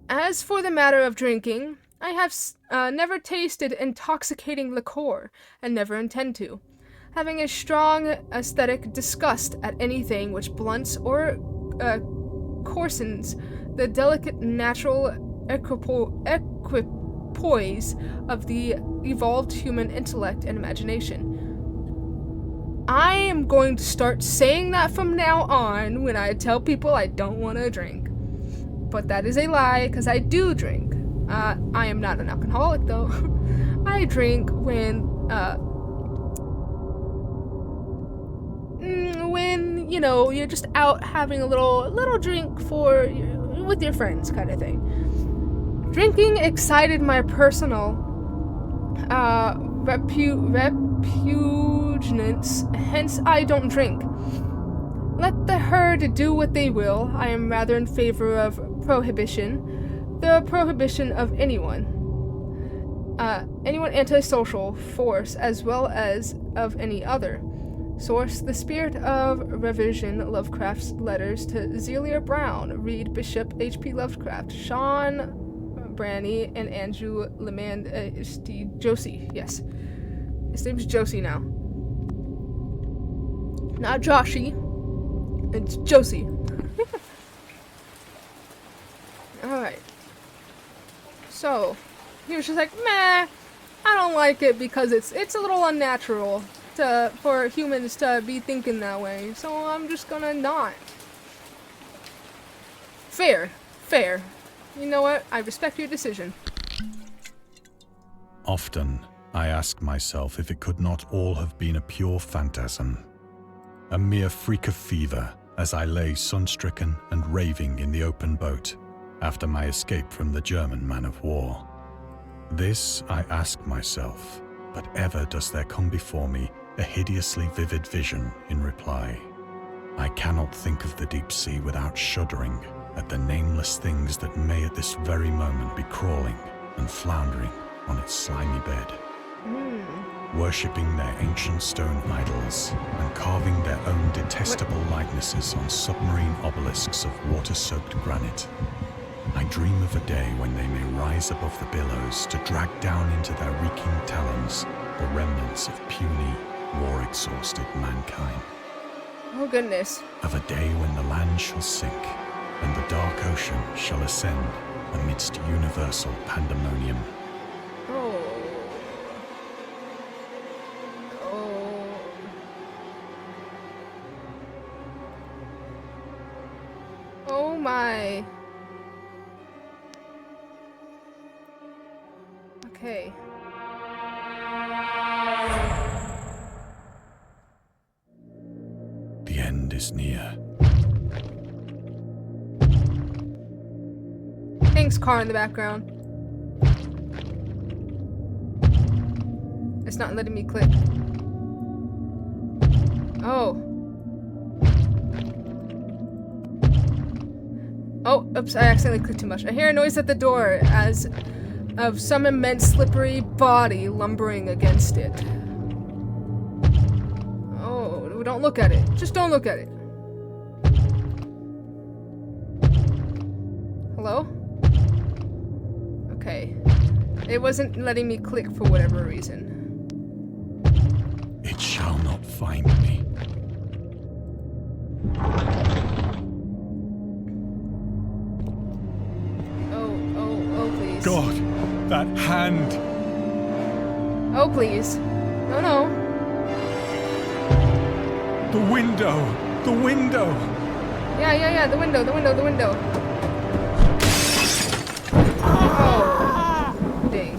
As for the matter of drinking, I have never tasted intoxicating liqueur, and never intend to, having a strong aesthetic disgust at anything which blunts or coarsens the delicate natural equipoise of the evolved human intellect and imagination. I am going to start saying that from now on when I tell people I don't want to drink. But that is a lie, because I do drink. I am not an alcoholic, though. I drink when, you know, you're just out having a little drink with your friends, kind of thing. Drinking excited my personal repugnance, hence I don't drink. Let the herd do what they will. I am rather in favor of prohibition. The prohibition of anyone antisocial force, as well as of any other. Source: The Spirit of Revision, Lovecraft's Letters to Zelia Brown. Read Bishop Hp Lovecraft, Sean Branney, and Andrew Lemand Josie. Yes. His name's Josie now. Not Joshy. It's Josie. Alright. So, he was just like, meh, I don't like it because it's a little unnatural for humans to be thinking that way, so I'm just gonna not. Fair. You know what? I respect your decision. Often, I ask myself if it could not all have been a pure phantasm. A mere freak of fever as I lay sun-stricken and raving in the open boat after my escape from the German man-of-war. This I ask myself, but ever does there come before me a hideously vivid vision in reply. I cannot think of the deep sea without shuddering at the nameless things that may at this very moment be crawling and floundering on its slimy bed, worshipping their ancient stone idols and carving their own detestable likenesses on submarine obelisks of water-soaked granite. I dream of a day when they may rise above the billows to drag down into their reeking talons the remnants of puny, war-exhausted mankind. Oh goodness. Of a day when the land shall sink and the dark ocean shall ascend amidst universal pandemonium. Oh my. Okay. The end is near. Hank's car in the background. It's not letting me click. Oh. Oh, oops, I accidentally clicked too much. I hear a noise at the door as of some immense slippery body lumbering against it. Oh, don't look at it. Just don't look at it. Hello? Okay. It wasn't letting me click for whatever reason. It shall not find me. Oh, please. God, that hand! Oh, please. No. The window! The window! Yeah, the window. Oh, dang.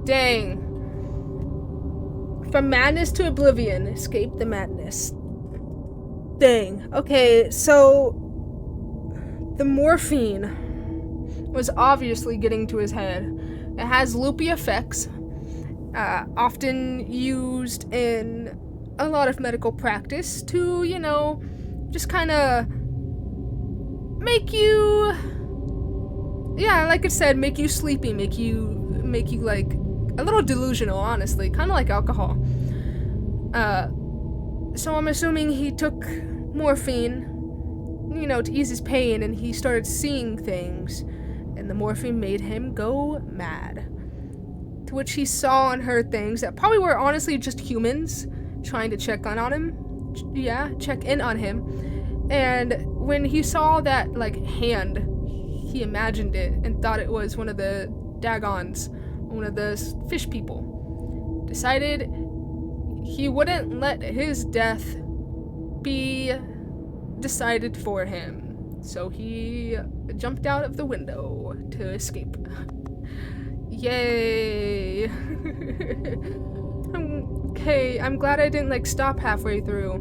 Dang. From madness to oblivion, escape the madness. Dang. Okay, so the morphine was obviously getting to his head. It has loopy effects, often used in a lot of medical practice to, you know, just kind of make you, yeah, like I said, make you sleepy, make you like a little delusional, honestly, kind of like alcohol. So I'm assuming he took morphine, you know, to ease his pain, and he started seeing things, and the morphine made him go mad. To which he saw and heard things that probably were honestly just humans trying to check in on him. And when he saw that, like, hand, he imagined it and thought it was one of the Dagons, one of the fish people. Decided he wouldn't let his death be decided for him. So he jumped out of the window to escape. Yay! Okay, I'm glad I didn't, like, stop halfway through.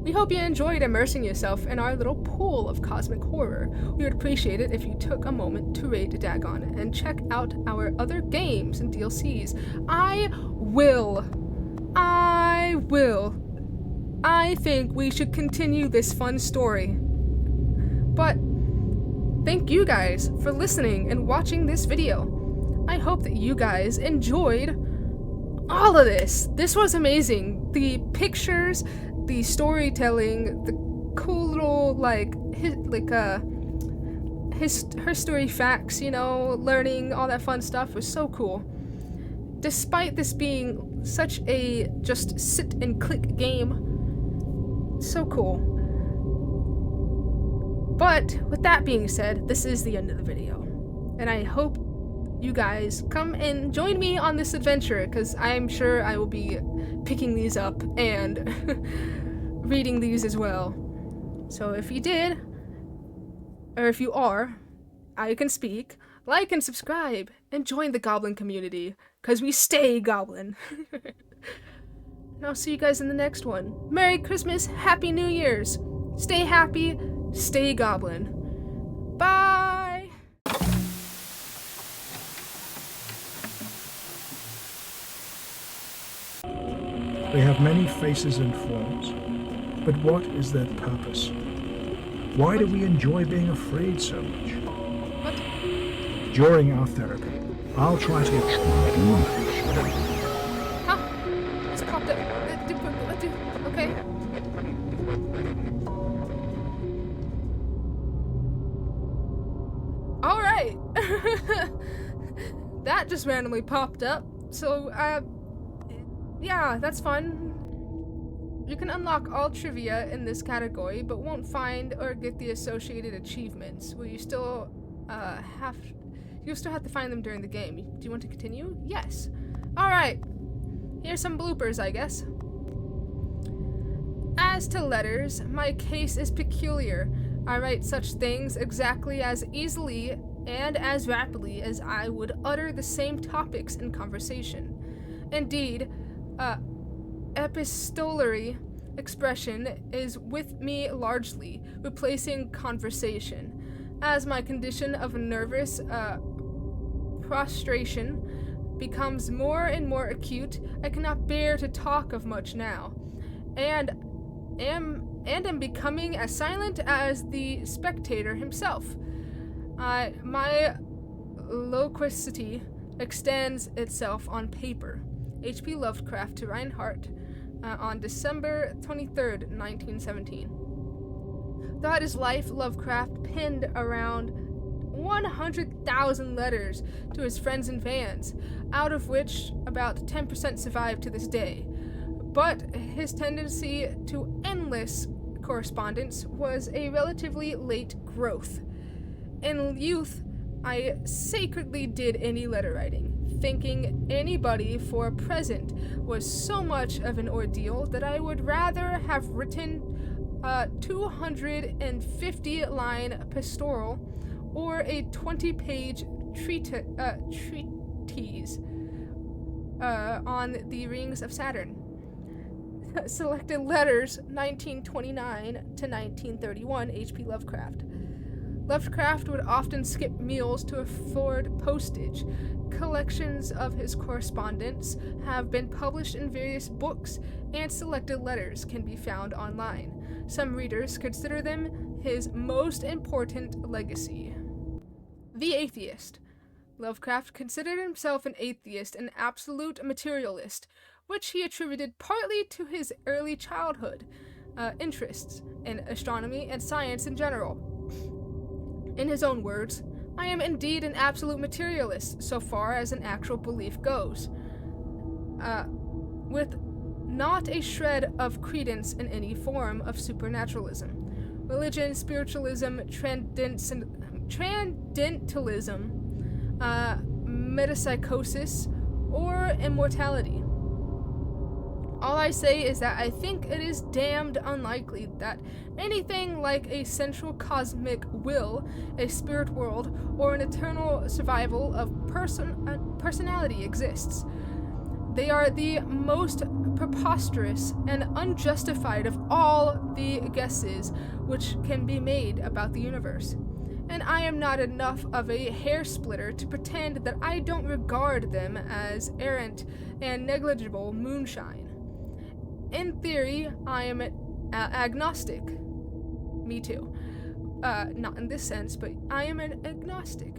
We hope you enjoyed immersing yourself in our little pool of cosmic horror. We would appreciate it if you took a moment to rate Dagon and check out our other games and DLCs. I will. I think we should continue this fun story. But thank you guys for listening and watching this video. I hope that you guys enjoyed all of this. This was amazing. The pictures, the storytelling, the cool little, like, her story facts, you know, learning all that fun stuff was so cool. Despite this being such a just sit and click game, so cool. But with that being said, this is the end of the video, and I hope you guys come and join me on this adventure, because I'm sure I will be picking these up and reading these as well. So if you did, or if you are, I can speak, like and subscribe, and join the Goblin community, because we stay Goblin. And I'll see you guys in the next one. Merry Christmas, Happy New Year's. Stay happy, stay Goblin. Bye! They have many faces and forms, but what is their purpose? Why do we enjoy being afraid so much? What? During our therapy, I'll try to... Huh? It's popped up. Okay. Alright. That just randomly popped up. So, yeah, that's fun. You can unlock all trivia in this category, but won't find or get the associated achievements. Will you still you'll still have to find them during the game. Do you want to continue? Yes. Alright. Here's some bloopers, I guess. As to letters, my case is peculiar. I write such things exactly as easily and as rapidly as I would utter the same topics in conversation. Indeed, epistolary expression is with me largely, replacing conversation. As my condition of nervous prostration becomes more and more acute, I cannot bear to talk of much now, and am becoming as silent as the spectator himself. My loquacity extends itself on paper. Hp Lovecraft to Reinhardt on December 23rd, 1917. Throughout his life, Lovecraft penned around 100,000 letters to his friends and fans, out of which about 10% survive to this day. But his tendency to endless correspondence was a relatively late growth. In youth, I sacredly did any letter writing, thanking anybody for a present was so much of an ordeal that I would rather have written a 250-line pastoral or a 20-page treatise on the rings of Saturn. Selected letters 1929 to 1931 Hp Lovecraft. Lovecraft would often skip meals to afford postage. Collections of his correspondence have been published in various books, and selected letters can be found online. Some readers consider them his most important legacy. The Atheist. Lovecraft considered himself an atheist and absolute materialist, which he attributed partly to his early childhood interests in astronomy and science in general. In his own words, "I am indeed an absolute materialist so far as an actual belief goes, with not a shred of credence in any form of supernaturalism. Religion, spiritualism, transcendentalism, metapsychosis, or immortality. All I say is that I think it is damned unlikely that anything like a central cosmic will, a spirit world, or an eternal survival of personality exists. They are the most preposterous and unjustified of all the guesses which can be made about the universe. And I am not enough of a hair-splitter to pretend that I don't regard them as errant and negligible moonshine. In theory, I am agnostic. Me too. Not in this sense, but I am an agnostic.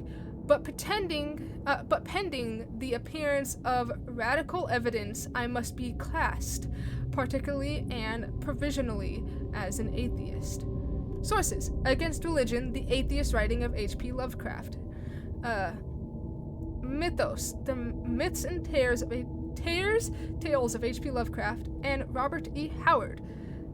But pending the appearance of radical evidence, I must be classed, particularly and provisionally, as an atheist." Sources: Against Religion, the Atheist Writing of H.P. Lovecraft. Mythos: The Myths and Tales of H.P. Lovecraft, and Robert E. Howard.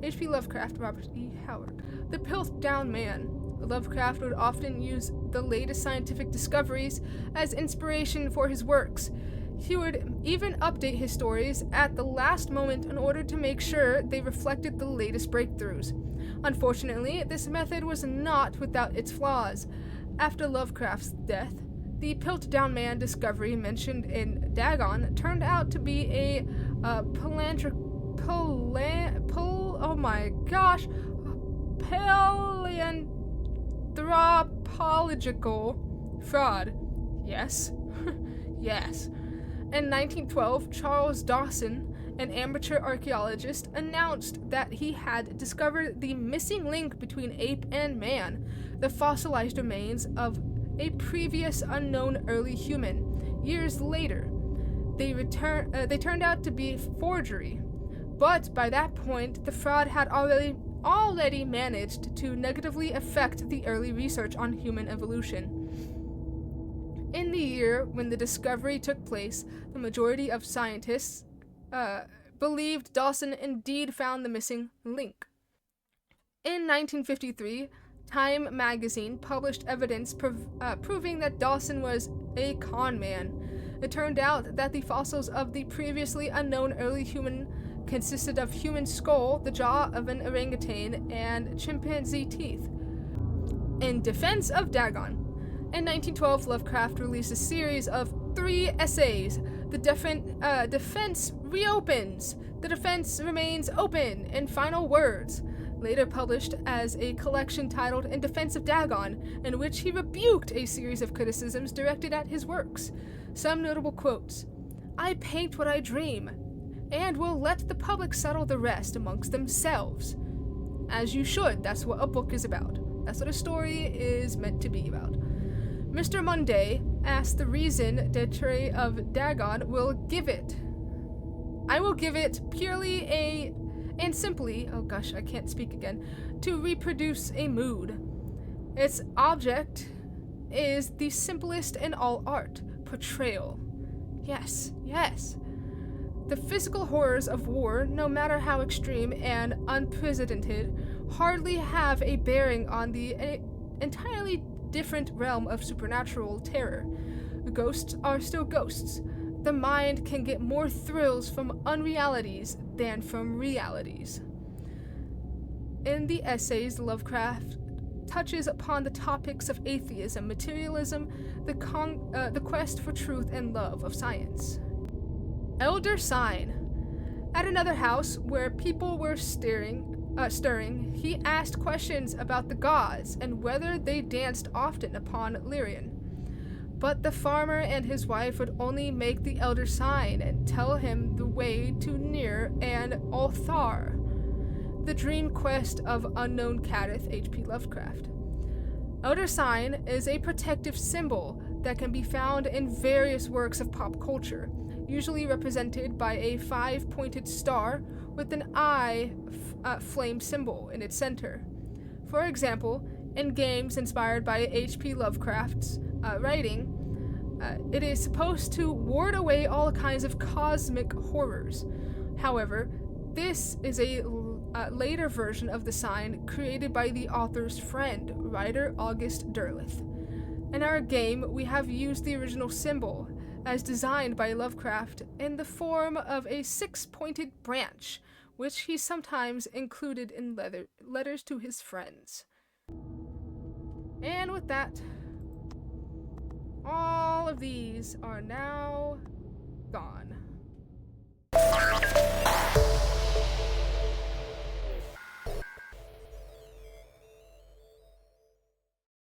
H.P. Lovecraft, Robert E. Howard. The Piltdown Man. Lovecraft would often use the latest scientific discoveries as inspiration for his works. He would even update his stories at the last moment in order to make sure they reflected the latest breakthroughs. Unfortunately, this method was not without its flaws. After Lovecraft's death, the Piltdown Man discovery mentioned in Dagon turned out to be a paleanthropological fraud. Yes. Yes. In 1912, Charles Dawson, an amateur archaeologist, announced that he had discovered the missing link between ape and man, the fossilized remains of a previous unknown early human. Years later, they turned out to be forgery, but by that point, the fraud had already managed to negatively affect the early research on human evolution. In the year when the discovery took place, the majority of scientists believed Dawson indeed found the missing link. In 1953, Time magazine published evidence proving that Dawson was a con man. It turned out that the fossils of the previously unknown early human consisted of human skull, the jaw of an orangutan, and chimpanzee teeth. In defense of Dagon, in 1912, Lovecraft released a series of 3 essays. The defense reopens. The defense remains open. In final words, later published as a collection titled In Defense of Dagon, in which he rebuked a series of criticisms directed at his works. Some notable quotes: "I paint what I dream, and will let the public settle the rest amongst themselves." As you should. That's what a book is about. That's what a story is meant to be about. Mr. Munday asked the reason d'etre of Dagon will give it. I will give it purely and simply, oh gosh, I can't speak again, to reproduce a mood. Its object is the simplest in all art, portrayal. Yes. The physical horrors of war, no matter how extreme and unprecedented, hardly have a bearing on the entirely different realm of supernatural terror. Ghosts are still ghosts. The mind can get more thrills from unrealities than from realities. In the essays, Lovecraft touches upon the topics of atheism, materialism, the quest for truth and love of science. Elder Sign. At another house where people were stirring, he asked questions about the gods and whether they danced often upon Lyrian. But the farmer and his wife would only make the elder sign and tell him the way to Nir and Althar, the dream quest of unknown Kadith, H.P. Lovecraft. Elder Sign is a protective symbol that can be found in various works of pop culture, usually represented by a 5-pointed star with an eye flame symbol in its center. For example, in games inspired by H.P. Lovecraft's writing, it is supposed to ward away all kinds of cosmic horrors. However, this is a later version of the sign created by the author's friend, writer August Derleth. In our game, we have used the original symbol, as designed by Lovecraft, in the form of a 6-pointed branch, which he sometimes included in letters to his friends. And with that, all of these are now gone.